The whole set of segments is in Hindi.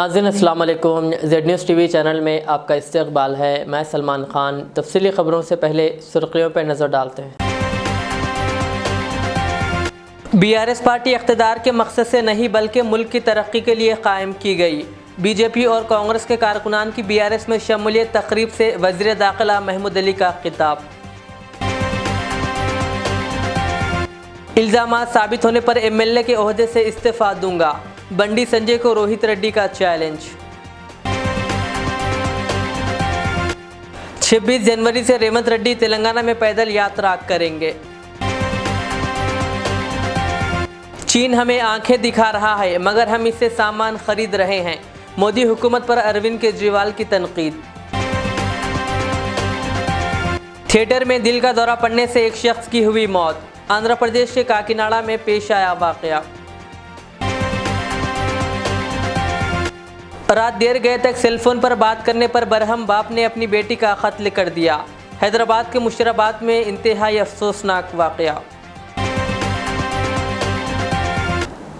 नाज़रीन अस्सलाम वालेकुम। ज़ेड न्यूज़ टीवी चैनल में आपका इस्तकबाल है। मैं सलमान ख़ान। तफसीली ख़बरों से पहले सुर्खियों पर नज़र डालते हैं। बीआरएस पार्टी इक़्तिदार के मकसद से नहीं बल्कि मुल्क की तरक्की के लिए कायम की गई। बीजेपी और कांग्रेस के कारकुनान की बीआरएस में शमूलियत तकरीब से वज़ीर दाखिला महमूद अली का खिताब। इल्ज़ामात साबित होने पर एमएलए के ओहदे से इस्तीफ़ा दूंगा। बंडी संजय को रोहित रेड्डी का चैलेंज। 26 जनवरी से रेवंत रेड्डी तेलंगाना में पैदल यात्रा करेंगे। चीन हमें आंखें दिखा रहा है मगर हम इससे सामान खरीद रहे हैं। मोदी हुकूमत पर अरविंद केजरीवाल की तनकीद। थिएटर में दिल का दौरा पड़ने से एक शख्स की हुई मौत। आंध्र प्रदेश के काकीनाडा में पेश आया वाकया। रात देर गए तक सेलफोन पर बात करने पर बरहम बाप ने अपनी बेटी का कत्ल कर दिया। हैदराबाद के मुशराबाद में इंतहाई अफसोसनाक वाकया।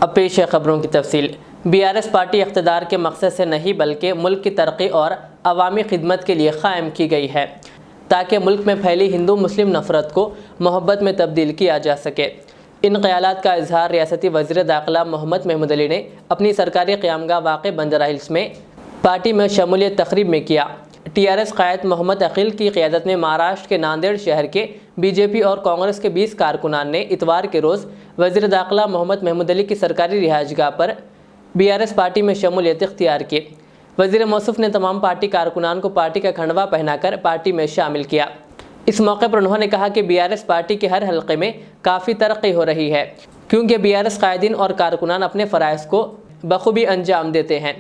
अब पेश है खबरों की तफसील। बीआरएस पार्टी इक़्तिदार के मकसद से नहीं बल्कि मुल्क की तरक्की और अवामी खिदमत के लिए कायम की गई है ताकि मुल्क में फैली हिंदू मुस्लिम नफ़रत को मोहब्बत में तब्दील किया जा सके। इन ख़यालात का इजहार रियासती वज़ीर दाखिला मोहम्मद महमूद अली ने अपनी सरकारी क़यामगाह वाक़े बंजारा हिल्स में पार्टी में शमूलियत तकरीब में किया। टीआरएस क़ायद मोहम्मद अकील की क़यादत में महाराष्ट्र के नांदेड़ शहर के बीजेपी और कांग्रेस के 20 कारकुनान ने इतवार के रोज़ वज़ीर दाखिला मोहम्मद महमूद अली की सरकारी रिहाइशगाह पर बीआरएस पार्टी में शमूलियत इख्तियार की। वज़ीर मौसूफ ने तमाम पार्टी कारकुनान को पार्टी का खंडवा पहनाकर पार्टी में शामिल किया। इस मौके पर उन्होंने कहा कि बीआरएस पार्टी के हर हलके में काफ़ी तरक्की हो रही है क्योंकि बीआरएस कायदीन और कारकुनान अपने फ़राइज़ को बखूबी अंजाम देते हैं।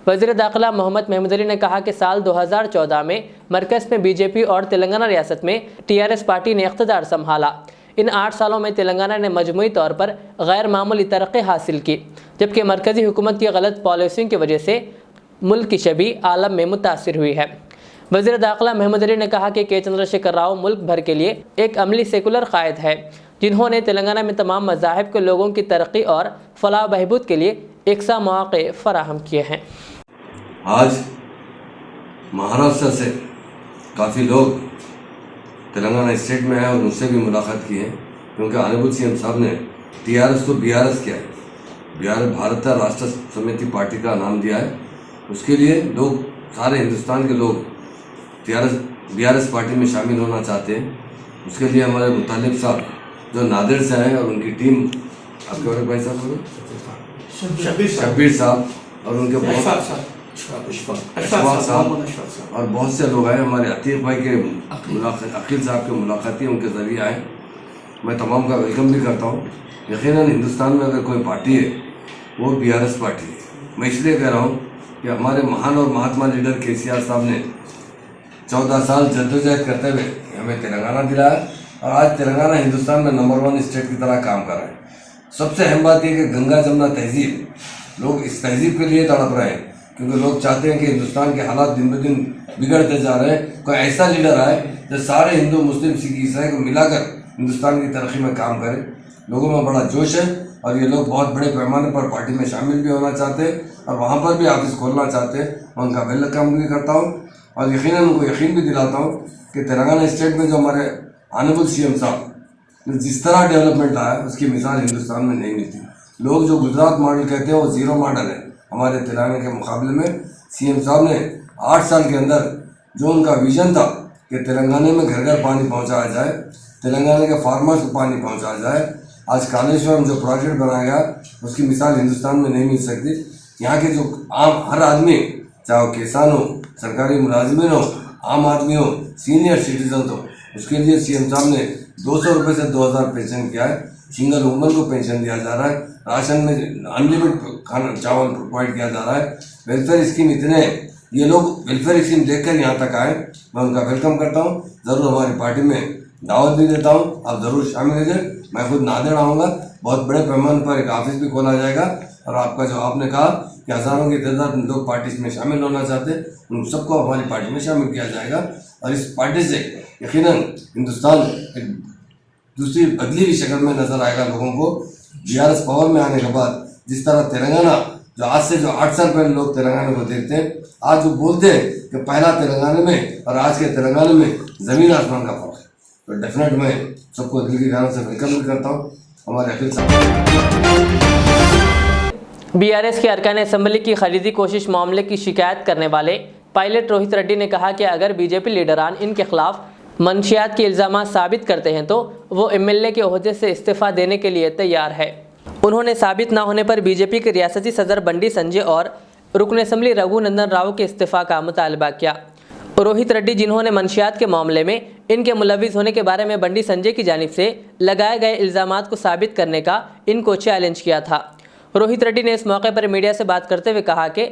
वज़ीर दाखिला मोहम्मद महमूद अली ने कहा कि साल 2014 में मरकज़ में बीजेपी और तेलंगाना रियासत में टीआरएस पार्टी ने इक़्तिदार संभाला। इन 8 सालों में तेलंगाना ने मजमूई तौर पर गैर मामूली तरक्की हासिल की, जबकि मरकज़ी हुकूमत की गलत पॉलिसियों की वजह से मुल्क की छवि आलम में मुतासिर हुई है। वज़ीर दाखिला महमूद अली ने कहा कि के चंद्रशेखर राव मुल्क भर के लिए एक अमली सेकुलर कायद है जिन्होंने तेलंगाना में तमाम मज़ाहिब के लोगों की तरक्की और फलाह बहबूद के लिए एकसा मौक़े फराहम किए हैं। आज महाराष्ट्र से काफ़ी लोग तेलंगाना स्टेट में आए और उनसे भी मुलाकात की है क्योंकि ऑनरेबल सीएम साहब ने टीआरएस को बीआरएस किया है। बीआरएस भारतीय राष्ट्र समिति पार्टी का नाम दिया है। उसके लिए लोग सारे हिंदुस्तान के लोग बीआरएस पार्टी में शामिल होना चाहते हैं। उसके लिए हमारे मुतालिब साहब जो नादेड़ से आए और उनकी टीम, आपके और भाई साहब शब्बीर साहब और उनके अशफाक साहब और बहुत से लोग आए। हमारे अतीक भाई के अकील साहब के मुलाकाती उनके ज़रिए आए। मैं तमाम का वेलकम भी करता हूँ। यकीनन हिंदुस्तान में अगर कोई पार्टी है वो बीआरएस पार्टी है। मैं इसलिए कह रहा हूँ कि हमारे महान और महात्मा लीडर केसीआर साहब ने 14 साल जद्दोजहद करते हुए हमें तेलंगाना दिलाया और आज तेलंगाना हिंदुस्तान में नंबर 1 स्टेट की तरह काम कर रहा है। सबसे अहम बात यह कि गंगा जमुना तहजीब, लोग इस तहजीब के लिए तड़प रहे हैं क्योंकि लोग चाहते हैं कि हिंदुस्तान के हालात दिन ब दिन बिगड़ते जा रहे हैं। कोई ऐसा लीडर आए जो सारे हिंदू मुस्लिम सिख ईसाई को मिलाकर हिंदुस्तान की तरक्की में काम करे। लोगों में बड़ा जोश है और ये लोग बहुत बड़े पैमाने पर पार्टी में शामिल भी होना चाहते हैं और वहाँ पर भी ऑफिस खोलना चाहते हैं। मैं उनका वेलकम भी करता हूँ और यकीनन उनको यकीन भी दिलाता हूँ कि तेलंगाना स्टेट में जो हमारे ऑनरेबल सीएम साहब ने जिस तरह डेवलपमेंट लाया उसकी मिसाल हिंदुस्तान में नहीं मिलती। लोग जो गुजरात मॉडल कहते हैं वो ज़ीरो मॉडल है। हमारे तेलंगाना के मुकाबले में सीएम साहब ने 8 साल के अंदर जो उनका विजन था कि तेलंगाना में घर घर पानी पहुँचाया जाए, तेलंगाना के फार्मर्स को पानी पहुँचाया जाए, आज कालेश्वरम जो प्रोजेक्ट बनाया गया उसकी मिसाल हिंदुस्तान में नहीं मिल सकती। यहाँ के जो आम हर आदमी, चाहे वो किसान हो, सरकारी मुलाजिमिन हो, आम आदमी हो, सीनियर सिटीजन हो, उसके लिए सीएम साहब ने 200 रुपये से 2000 पेंशन किया है। सिंगल वुमन को पेंशन दिया जा रहा है। राशन में अनलिमिटेड खाना चावल प्रोवाइड किया जा रहा है। वेलफेयर स्कीम इतने, ये लोग वेलफेयर स्कीम देखकर यहाँ तक आए। मैं उनका वेलकम करता हूँ। ज़रूर हमारी पार्टी में दावत भी देता हूँ, आप ज़रूर शामिल कीजिए। मैं खुद नांदेड़ आऊँगा, बहुत बड़े पैमाने पर एक ऑफिस भी खोला जाएगा और आपका जो आपने कहा कि हज़ारों की तादाद में लोग पार्टी में शामिल होना चाहते हैं, उन सबको हमारी पार्टी में शामिल किया जाएगा और इस पार्टी से यकीनन हिंदुस्तान एक दूसरी बदली हुई शक्ल में नजर आएगा लोगों को। बीआरएस पावर में आने के बाद जिस तरह तेलंगाना जो आज से जो 8 साल पहले लोग तेलंगाना को देखते हैं, आज वो बोलते हैं कि पहला तेलंगाना में और आज के तेलंगाना में ज़मीन आसमान का फर्क है। तो डेफिनेट मैं सबको दिल की गहराई से वेलकम भी करता हूँ। हमारे अखिल बीआरएस के अरकान असेंबली की खरीदी कोशिश मामले की शिकायत करने वाले पायलट रोहित रेड्डी ने कहा कि अगर बीजेपी लीडरान इनके खिलाफ मंशियात के इल्ज़ाम साबित करते हैं तो वो एमएलए के ओहदे से इस्तीफ़ा देने के लिए तैयार है। उन्होंने साबित न होने पर बीजेपी के रियासती सदर बंडी संजय और रुकन असेंबली रघुनंदन राव के इस्तीफ़ा का मुतालबा किया। रोहित रेड्डी, जिन्होंने मंशियात के मामले में इनके मुलविस होने के बारे में बंडी संजय की जानिब से लगाए गए इल्ज़ामात को साबित करने का इनको चैलेंज किया था। रोहित रेड्डी ने इस मौके पर मीडिया से बात करते हुए कहा कि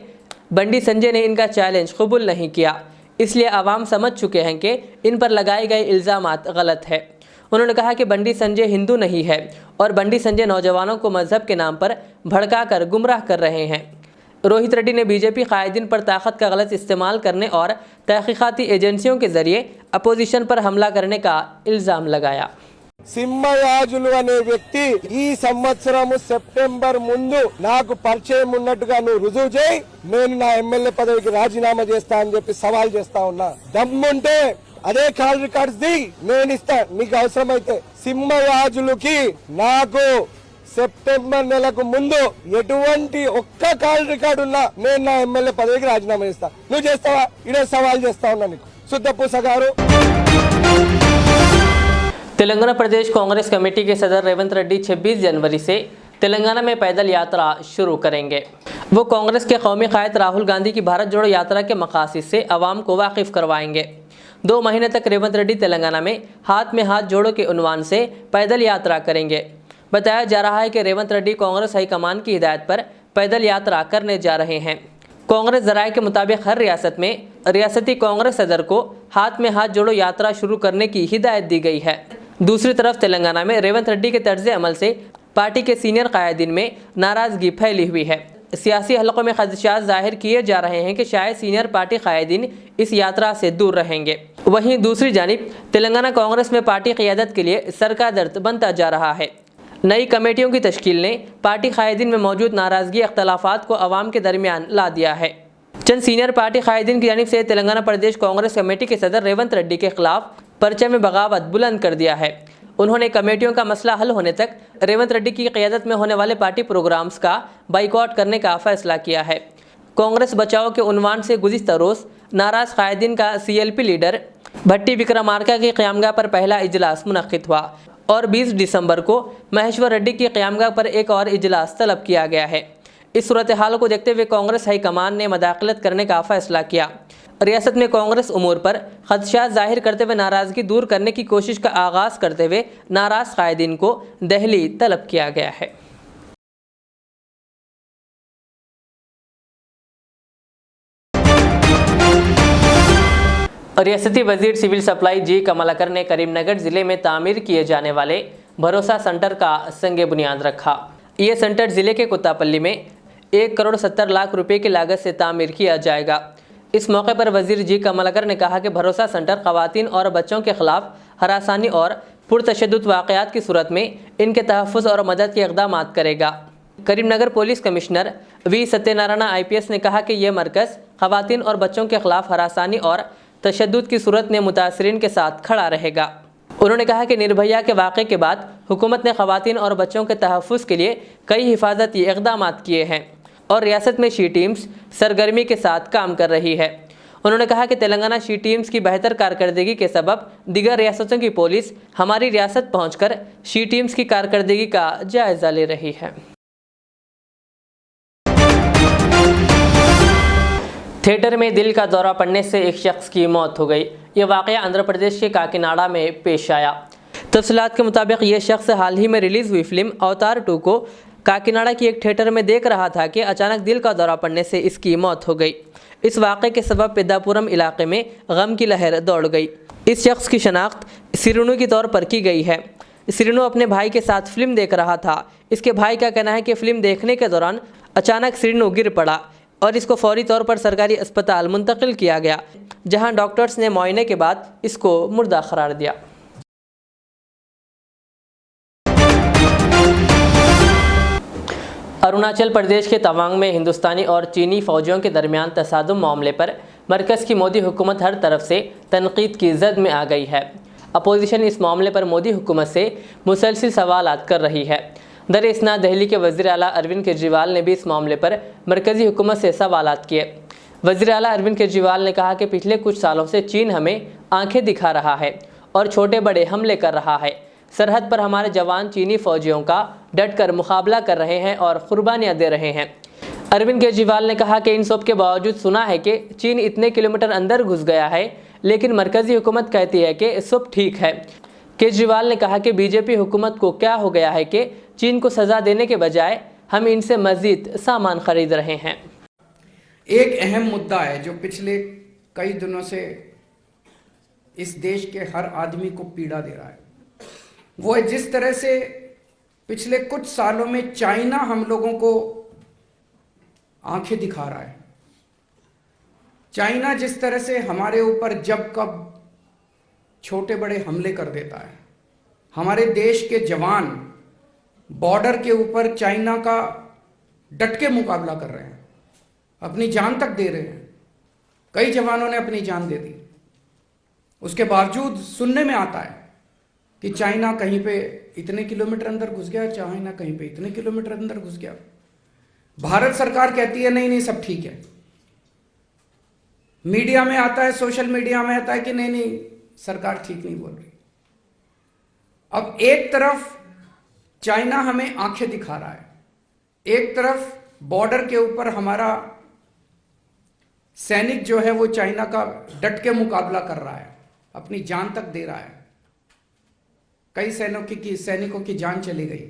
बंडी संजय ने इनका चैलेंज कबूल नहीं किया, इसलिए आवाम समझ चुके हैं कि इन पर लगाए गए इल्ज़ामात गलत है। उन्होंने कहा कि बंडी संजय हिंदू नहीं है और बंडी संजय नौजवानों को मजहब के नाम पर भड़काकर गुमराह कर रहे हैं। रोहित रेड्डी ने बीजेपी कायदीन पर ताकत का गलत इस्तेमाल करने और तहकीकाती एजेंसियों के जरिए अपोजिशन पर हमला करने का इल्ज़ाम लगाया। సింహయాజులు అనే వ్యక్తి ఈ సంవత్సరం సెప్టెంబర్ ముందు నాకు పరిచయం ఉన్నట్టుగా నువ్వు రుజువు చేయి, నేను నా ఎమ్మెల్యే పదవికి రాజీనామా చేస్తా అని చెప్పి సవాల్ చేస్తా ఉన్నా. దమ్ముంటే అదే కాల్ రికార్డ్స్ ది నేను ఇస్తా, నీకు అవసరమైతే. సింహయాజులకి నాకు సెప్టెంబర్ నెలకు ముందు ఎటువంటి ఒక్క కాల్ రికార్డు ఉన్నా నేను నా ఎమ్మెల్యే పదవికి రాజీనామా చేస్తా. నువ్వు చేస్తావా? ఇదే సవాల్ చేస్తా ఉన్నా నీకు. సుద్దపూస గారు. तेलंगाना प्रदेश कांग्रेस कमेटी के सदर रेवंत रेड्डी 26 जनवरी से तेलंगाना में पैदल यात्रा शुरू करेंगे। वो कांग्रेस के कौमी कायद राहुल गांधी की भारत जोड़ो यात्रा के मकासद से आवाम को वाकिफ करवाएंगे। 2 महीने तक रेवंत रेड्डी तेलंगाना में हाथ जोड़ो के उन्वान से पैदल यात्रा करेंगे। बताया जा रहा है कि रेवंत रेड्डी कांग्रेस हाईकमान की हिदायत पर पैदल यात्रा करने जा रहे हैं। कांग्रेस जराये के मुताबिक हर रियासत में रियासती कांग्रेस सदर को हाथ जोड़ो यात्रा शुरू करने की हिदायत दी गई है। दूसरी तरफ तेलंगाना में रेवंत रेड्डी के तर्ज अमल से पार्टी के सीनियर कायदीन में नाराजगी फैली हुई है। सियासी हलकों में खदशात जाहिर किए जा रहे हैं कि शायद सीनियर पार्टी कायदीन इस यात्रा से दूर रहेंगे। वहीं दूसरी जानिब तेलंगाना कांग्रेस में पार्टी क़ियादत के लिए सर का दर्द बनता जा रहा है। नई कमेटियों की तश्कील ने पार्टी कायदीन में मौजूद नाराजगी अख्तलाफात को अवाम के दरमियान ला दिया है। चंद सीनियर पार्टी कायदीन की जानिब से तेलंगाना प्रदेश कांग्रेस कमेटी के सदर रेवंत रेड्डी के खिलाफ पर्चे में बगावत बुलंद कर दिया है। उन्होंने कमेटियों का मसला हल होने तक रेवंत रेड्डी की क़ियादत में होने वाले पार्टी प्रोग्राम्स का बाइकआउट करने का फैसला किया है। कांग्रेस बचाओ के उन्वान से गुज़िश्ता रोज़ नाराज़ कायदीन का CLP लीडर भट्टी विक्रमार्का की क़यामगाह पर पहला इजलास मुनक़्क़िद हुआ और 20 दिसंबर को महेश्वर रेड्डी की क़यामगाह पर एक और इजलास तलब किया गया है। इस सूरत हाल को देखते हुए कांग्रेस हाईकमान ने मदाखलत करने का फैसला किया। रियासत में कांग्रेस उमूर पर खदशात जाहिर करते हुए नाराज़गी दूर करने की कोशिश का आगाज़ करते हुए नाराज़ कायदीन को दहली तलब किया गया है। रियासती वजीर सिविल सप्लाई जी कमलाकर ने करीमनगर ज़िले में तामीर किए जाने वाले भरोसा सेंटर का संगे बुनियाद रखा। ये सेंटर ज़िले के कुत्तापल्ली में 1,70,00,000 रुपये की लागत से तामीर किया जाएगा। इस मौके पर वजीर जी कमलाकर ने कहा कि भरोसा सेंटर ख़वातीन और बच्चों के खिलाफ हरासानी और पुरतशद्दुद वाक़यात की सूरत में इनके तहफ़्फ़ुज़ और मदद के इक़दाम करेगा। Karimnagar police commissioner V Satyanarayan IPS ने कहा कि यह मरकज़ ख़वातीन और बच्चों के खिलाफ हरासानी और तशद्दुद की सूरत में मुतासरीन के साथ खड़ा रहेगा। उन्होंने कहा कि निर्भया के वाक़े के बाद हुकूमत ने ख़वातीन और बच्चों के तहफ़्फ़ुज़ के लिए कई हिफाजती इक़दाम किए हैं और रियासत में शी टीम्स सरगर्मी के साथ काम कर रही है। उन्होंने कहा कि तेलंगाना शी टीम्स की बेहतर कारकर्दगी के सबब दीगर रियासतों की पुलिस हमारी रियासत पहुंचकर शी टीम्स की कारकर्दगी का जायज़ा ले रही है। थिएटर में दिल का दौरा पड़ने से एक शख्स की मौत हो गई। ये वाक़या आंध्र प्रदेश के काकीनाडा में पेश आया। तफसीलात के मुताबिक ये शख्स हाल ही में रिलीज़ हुई फिल्म अवतार 2 को काकीनाडा की एक थिएटर में देख रहा था कि अचानक दिल का दौरा पड़ने से इसकी मौत हो गई। इस वाक़े के सबब पेद्दापुरम इलाके में गम की लहर दौड़ गई। इस शख्स की शनाख्त सिरुनु के तौर पर की गई है। सिरुनु अपने भाई के साथ फिल्म देख रहा था। इसके भाई का कहना है कि फिल्म देखने के दौरान अचानक सिरुनु गिर पड़ा और इसको फौरी तौर पर सरकारी अस्पताल मुंतकिल किया गया, जहां डॉक्टर्स ने मुआयने के बाद इसको मुर्दा करार दिया। अरुणाचल प्रदेश के तवांग में हिंदुस्तानी और चीनी फौजियों के दरमियान तसादुम मामले पर मरकज़ की मोदी हुकूमत हर तरफ से तनकीद की जद में आ गई है। अपोजिशन इस मामले पर मोदी हुकूमत से मुसलसिल सवालात कर रही है। दरअसल दिल्ली के वज़ीर आला अरविंद केजरीवाल ने भी इस मामले पर मरकज़ी हुकूमत से सवालात किए। वज़ीर आला अरविंद केजरीवाल ने कहा कि पिछले कुछ सालों से चीन हमें आंखें दिखा रहा है और छोटे बड़े हमले कर रहा है। सरहद पर हमारे जवान चीनी फौजियों का डटकर मुकाबला कर रहे हैं और कुर्बानियां दे रहे हैं। अरविंद केजरीवाल ने कहा कि इन सब के बावजूद सुना है कि चीन इतने किलोमीटर अंदर घुस गया है, लेकिन मरकज़ी हुकूमत कहती है कि सब ठीक है। केजरीवाल ने कहा कि बीजेपी हुकूमत को क्या हो गया है कि चीन को सज़ा देने के बजाय हम इनसे मज़ीद सामान खरीद रहे हैं। एक अहम मुद्दा है जो पिछले कई दिनों से इस देश के हर आदमी को पीड़ा दे रहा है, वो है जिस तरह से पिछले कुछ सालों में चाइना हम लोगों को आंखें दिखा रहा है। चाइना जिस तरह से हमारे ऊपर जब कब छोटे बड़े हमले कर देता है। हमारे देश के जवान बॉर्डर के ऊपर चाइना का डट के मुकाबला कर रहे हैं, अपनी जान तक दे रहे हैं। कई जवानों ने अपनी जान दे दी। उसके बावजूद सुनने में आता है कि चाइना कहीं पे इतने किलोमीटर अंदर घुस गया, चाइना कहीं पे इतने किलोमीटर अंदर घुस गया। भारत सरकार कहती है नहीं नहीं सब ठीक है। मीडिया में आता है, सोशल मीडिया में आता है कि नहीं नहीं सरकार ठीक नहीं बोल रही। अब एक तरफ चाइना हमें आंखें दिखा रहा है, एक तरफ बॉर्डर के ऊपर हमारा सैनिक जो है वो चाइना का डट के मुकाबला कर रहा है, अपनी जान तक दे रहा है। कई सैनिकों की जान चली गई।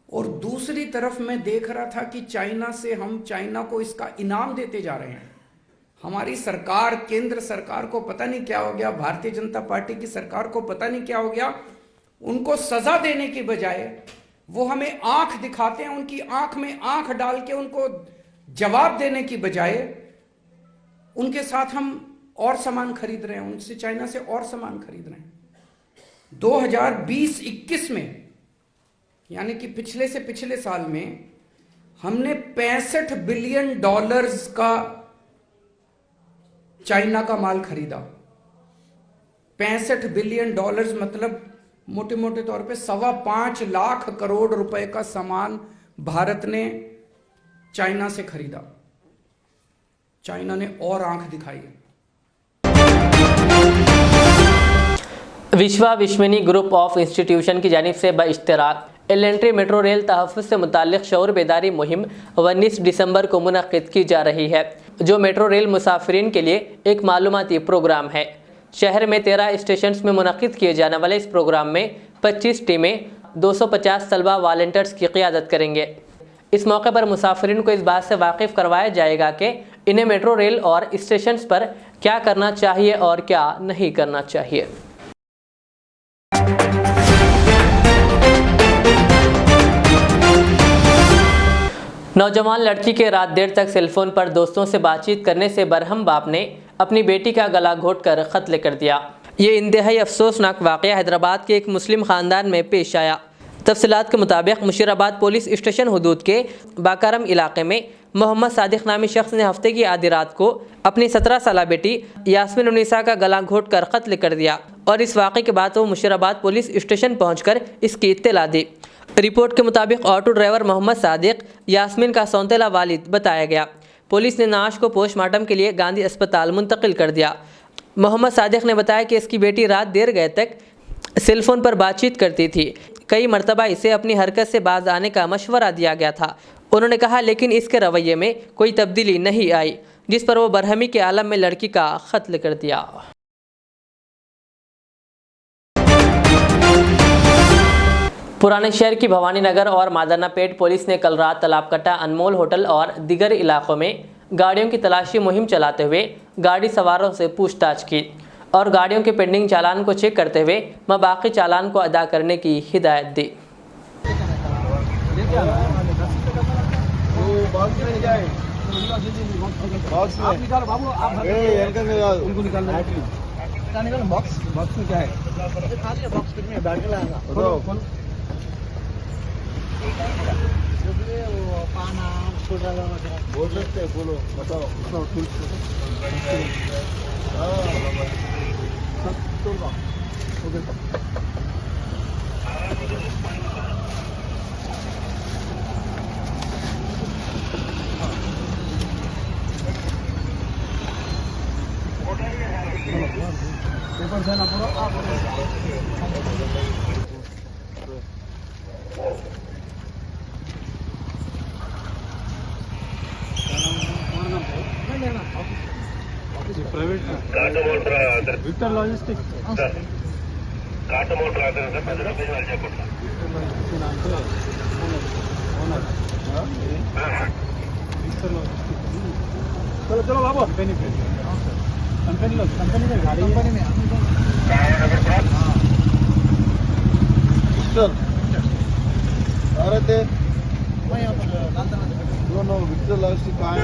और दूसरी तरफ मैं देख रहा था कि चाइना से हम चाइना को इसका इनाम देते जा रहे हैं। हमारी सरकार, केंद्र सरकार को पता नहीं क्या हो गया, भारतीय जनता पार्टी की सरकार को पता नहीं क्या हो गया। उनको सजा देने की बजाय वो हमें आंख दिखाते हैं, उनकी आंख में आंख डाल के उनको जवाब देने की बजाय उनके साथ हम और सामान खरीद रहे हैं, उनसे चाइना से और सामान खरीद रहे हैं। 2020-21 में यानी कि पिछले से पिछले साल में हमने $65 बिलियन का चाइना का माल खरीदा। $65 बिलियन मतलब मोटे मोटे तौर पे 5.25 लाख करोड़ रुपए का सामान भारत ने चाइना से खरीदा। चाइना ने और आंख दिखाई है। विश्वा विश्वनी ग्रुप ऑफ इंस्टीट्यूशन की जानिब से बइश्तिराक एलेंट्री मेट्रो रेल तहफ़्फ़ुज़ से मुताल्लिक़ शऊर बेदारी मुहिम 19 दिसंबर को मुनक़्क़िद की जा रही है, जो मेट्रो रेल मुसाफिरीन के लिए एक मालूमाती प्रोग्राम है। शहर में 13 स्टेशन में मुनक़्क़िद किए जाने वाले इस प्रोग्राम में 25 टीमें 250 तलबा वॉलंटियर्स की क़ियादत करेंगे। इस मौके पर मुसाफिरीन को इस बात से वाकिफ़ करवाया जाएगा कि इन्हें मेट्रो रेल और स्टेशन पर क्या करना चाहिए और क्या नहीं करना चाहिए। नौजवान लड़की के रात देर तक सेलफोन पर दोस्तों से बातचीत करने से बरहम बाप ने अपनी बेटी का गला घोंटकर कत्ल कर दिया। ये इंतहाई अफसोसनाक वाक़या हैदराबाद के एक मुस्लिम ख़ानदान में पेश आया। तफसीलात के मुताबिक मुशीराबाद पुलिस स्टेशन हदूद के बाकारम इलाके में मोहम्मद सादिक नामी शख्स ने हफ्ते की आधी रात को अपनी 17 साला बेटी यास्मीन उन्नीसा का गला घोंटकर कत्ल कर दिया और इस वाक़े के बाद वो मुशीराबाद पुलिस स्टेशन पहुंचकर इसकी इत्तला दी। रिपोर्ट के मुताबिक ऑटो ड्राइवर मोहम्मद सादिक यास्मीन का सौतेला वालिद बताया गया। पुलिस ने नाश को पोस्टमार्टम के लिए गांधी अस्पताल मुंतकिल कर दिया। मोहम्मद सादिक ने बताया कि इसकी बेटी रात देर गए तक सेलफोन पर बातचीत करती थी। कई मरतबा इसे अपनी हरकत से बाज आने का मशवरा दिया गया था। उन्होंने कहा लेकिन इसके रवैये में कोई तब्दीली नहीं आई, जिस पर वो बरहमी के आलम में लड़की का कत्ल कर दिया। पुराने शहर की भवानी नगर और मादरनापेट पुलिस ने कल रात तालाबकट्टा अनमोल होटल और दीगर इलाकों में गाड़ियों की तलाशी मुहिम चलाते हुए गाड़ी सवारों से पूछताछ की और गाड़ियों के पेंडिंग चालान को चेक करते हुए बाकी चालान को अदा करने की हिदायत दी। बोल सकते हैं, बोलो, बताओ। विक्टर लॉजिस्टिक चलो चलो बाबू कंपनी में गाड़ी अरे थे दोनों विक्टर लॉजिस्टिक कहाँ है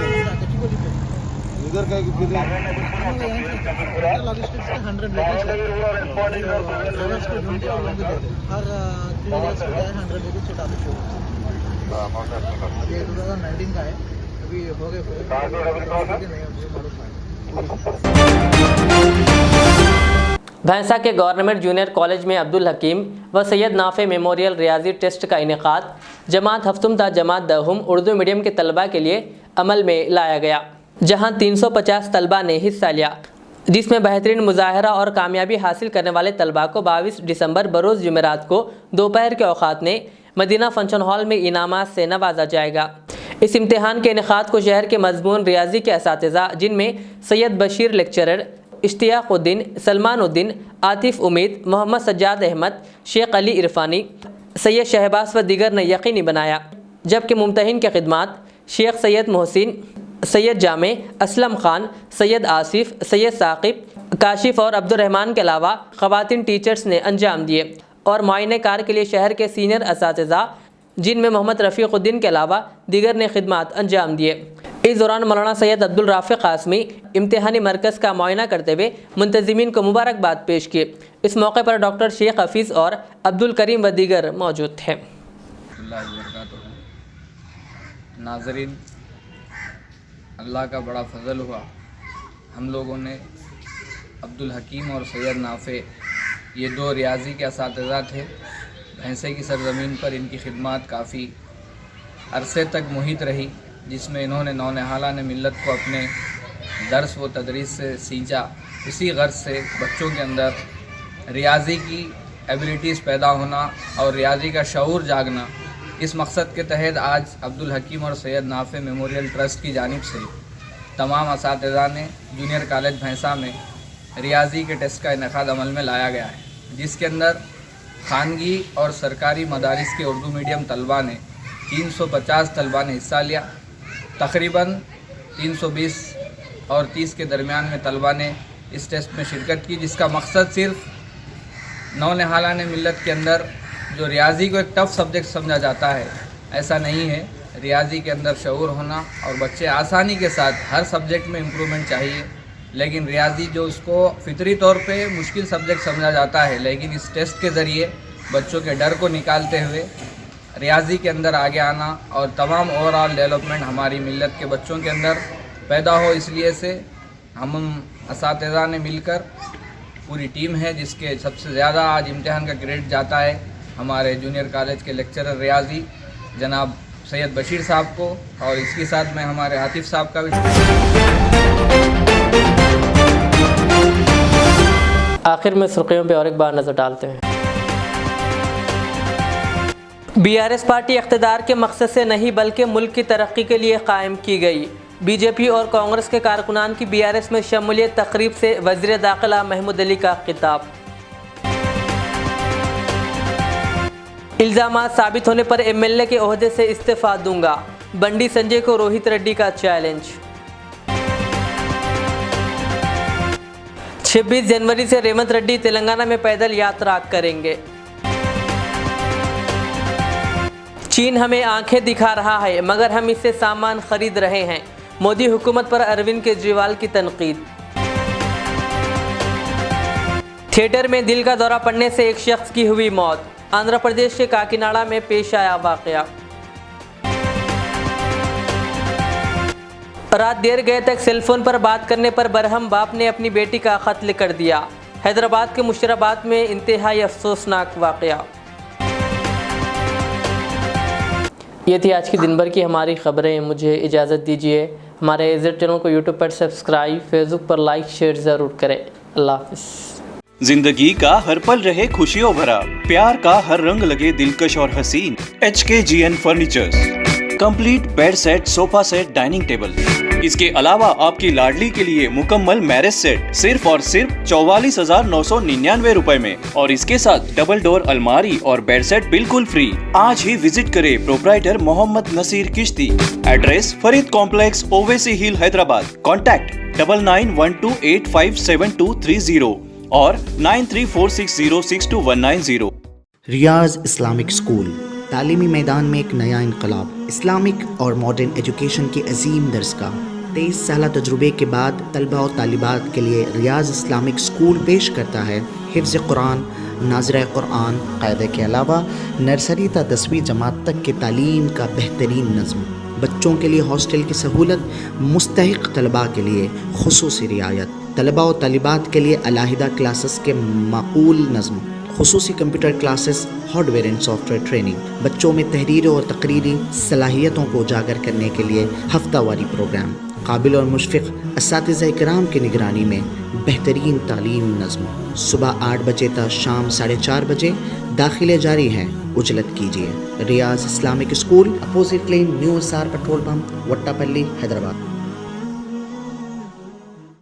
इधर का लॉजिस्टिक्स का 100 वेहिकल्स ड्राइवर्स को 20 और लोग देते हर 3 इयर्स को 100 वेहिकल्स छुटा देते ये 2019 का है अभी हो गए भैंसा के गवर्नमेंट जूनियर कॉलेज में अब्दुल हकीम व सैयद नाफे मेमोरियल रियाजी टेस्ट का इनेकाद जमात हफ्तुम ता जमात दहुम उर्दू मीडियम के तलबा के लिए अमल में लाया गया, जहां 350 तलबा ने हिस्सा लिया, जिसमें बेहतरीन मुजाहरा और कामयाबी हासिल करने वाले तलबा को 22 दिसंबर बरोज़ जुमेरात को दोपहर के औकात में मदीना फंक्शन हॉल में इनामात से नवाजा जाएगा। इस इम्तिहान के इनेकाद को शहर के मजमून रियाजी के असातिज़ा जिनमें सैयद बशीर लेक्चरर, इश्तियाक़ुद्दीन, सलमानुद्दीन, आतिफ उम्मीद, मोहम्मद सज्जाद अहमद, शेख अली इरफानी, सैयद शहबाज व दीगर ने यकीनी बनाया, जबकि मुम्तहिन के खिदमात शेख सैयद मोहसिन, सैयद जामे, असलम खान, सैयद आसिफ, सैयद साकिब, काशिफ और अब्दुर्रहमान के अलावा ख़वातीन टीचर्स ने अंजाम दिए और मुआयने कार के लिए शहर के सीनियर असातिज़ा जिनमें मोहम्मद रफ़ीक़ुद्दीन के अलावा दीगर ने खिदमात अंजाम दिए। इस दौरान मौलाना सैयद अब्दुल राफ़िक़ क़ासमी इम्तिहानी मरकज़ का मुआयना करते हुए मुंतज़िमीन को मुबारकबाद पेश की। इस मौके पर डॉक्टर शेख हफीज़ और अब्दुल करीम व दीगर मौजूद थे। नाज़रीन, अल्लाह का बड़ा फ़ज़ल हुआ, हम लोगों ने अब्दुल हकीम और सैयद नाफ़े ये दो रियाजी के असातिज़ा थे। भैंसे की सरज़मीन पर इनकी खिदमत काफ़ी अरसे तक मुहित रही, जिसमें इन्होंने नौनिहाला ने मिल्लत को अपने दर्स व तदरीस से सींचा। इसी गर्ज से बच्चों के अंदर रियाजी की एबिलिटीज़ पैदा होना और रियाजी का शऊर जागना, इस मकसद के तहत आज अब्दुल हकीम और सैयद नाफ़े मेमोरियल ट्रस्ट की जानिब से तमाम असातिज़ा ने जूनियर कॉलेज भैंसा में रियाजी के टेस्ट का इनेकाद अमल में लाया गया है, जिसके अंदर खानगी और सरकारी मदारिस के उर्दू मीडियम तलबा ने 350 तलबा ने हिस्सा लिया। तकरीबन 320 और 30 के दरमियान में तलबा ने इस टेस्ट में शिरकत की, जिसका मकसद सिर्फ नौनिहाला ने मिल्लत के अंदर जो रियाजी को एक टफ़ सब्जेक्ट समझा जाता है, ऐसा नहीं है। रियाजी के अंदर शऊर होना और बच्चे आसानी के साथ हर सब्जेक्ट में इम्प्रूवमेंट चाहिए, लेकिन रियाजी जो उसको फितरी तौर पे मुश्किल सब्जेक्ट समझा जाता है, लेकिन इस टेस्ट के ज़रिए बच्चों के डर को निकालते हुए रियाजी के अंदर आगे आना और तमाम ओवरऑल डेवलपमेंट हमारी मिल्लत के बच्चों के अंदर पैदा हो, इसलिए से हम असातिज़ा ने मिलकर पूरी टीम है, जिसके सबसे ज़्यादा आज इम्तिहान का क्रेडिट जाता है हमारे जूनियर कॉलेज के लेक्चरर रियाजी जनाब सैयद बशीर साहब को, और इसके साथ में हमारे आतिफ साहब का भी। आखिर में सुर्खियों पे और एक बार नज़र डालते हैं। बीआरएस पार्टी इक़्तिदार के मकसद से नहीं बल्कि मुल्क की तरक्की के लिए कायम की गई। बीजेपी और कांग्रेस के कारकुनान की बीआरएस में शमूलियत तकरीब से वज़ीर दाखिला महमूद अली का खिताब। इल्ज़ामात साबित होने पर एमएलए के ओहदे से इस्तीफ़ा दूंगा, बंडी संजय को रोहित रेड्डी का चैलेंज। 26 जनवरी से रेवंत रेड्डी तेलंगाना में पैदल यात्रा करेंगे। चीन हमें आंखें दिखा रहा है मगर हम इससे सामान खरीद रहे हैं, मोदी हुकूमत पर अरविंद केजरीवाल की तनकीद। थिएटर में दिल का दौरा पड़ने से एक शख्स की हुई मौत, आंध्र प्रदेश के काकीनाडा में पेश आया वाकया। रात देर गए तक सेलफोन पर बात करने पर बरहम बाप ने अपनी बेटी का कत्ल कर दिया। हैदराबाद के मुशीराबाद में इंतहाई अफसोसनाक वाक़या। ये थी आज की दिन भर की हमारी खबरें। मुझे इजाज़त दीजिए। हमारे एजेड चैनल को यूट्यूब पर सब्सक्राइब, फेसबुक पर लाइक शेयर ज़रूर करें। अल्लाह हाफ़िज़। जिंदगी का हर पल रहे खुशियों भरा, प्यार का हर रंग लगे दिलकश और हसीन। HKGN furnitures, complete bed set, sofa set, dining table. इसके अलावा आपकी लाडली के लिए मुकम्मल मैरिज सेट सिर्फ और सिर्फ 44,999 रुपए में, और इसके साथ डबल डोर अलमारी और बेड सेट बिल्कुल फ्री। आज ही विजिट करें proprietor Mohammed Nasir Chishti. Address Farid complex, Owaisi hill, Hyderabad. Contact 9912857230 और 9346062190। रियाज इस्लामिक स्कूल, तालीमी मैदान में एक नया इनकलाब। इस्लामिक और मॉडर्न एजुकेशन की अजीम दरसगाह। 23 साल तजुर्बे के बाद तलबा और तालिबात के लिए रियाज इस्लामिक स्कूल पेश करता है हिफ्ज़ कुरान, नाज़िरा कुरान क़ायदे के अलावा नर्सरी ta 10वीं जमात तक की तालीम का बेहतरीन नज़्म। बच्चों के लिए हॉस्टल की सहूलत, मुस्तहिक़ तलबा के लिए खुसूसी रियायत, तलबा और तालिबात के लिए अलहदा क्लासेस के माकूल नज़्म, खुसूसी computer classes, hardware and software training. बच्चों में तहरीरी और तकरीरी सलाहियतों को उजागर करने के लिए हफ्तावारी प्रोग्राम। काबिल और मुशफ़िक़ असातिज़ा इकराम की निगरानी में बेहतरीन तालीम नज़्म। सुबह 8 बजे तक शाम 4:30 बजे दाखिले जारी हैं। उजलत कीजिए। Riaz Islamic school, opposite lane, new SR petrol pump, Vattepally, Hyderabad.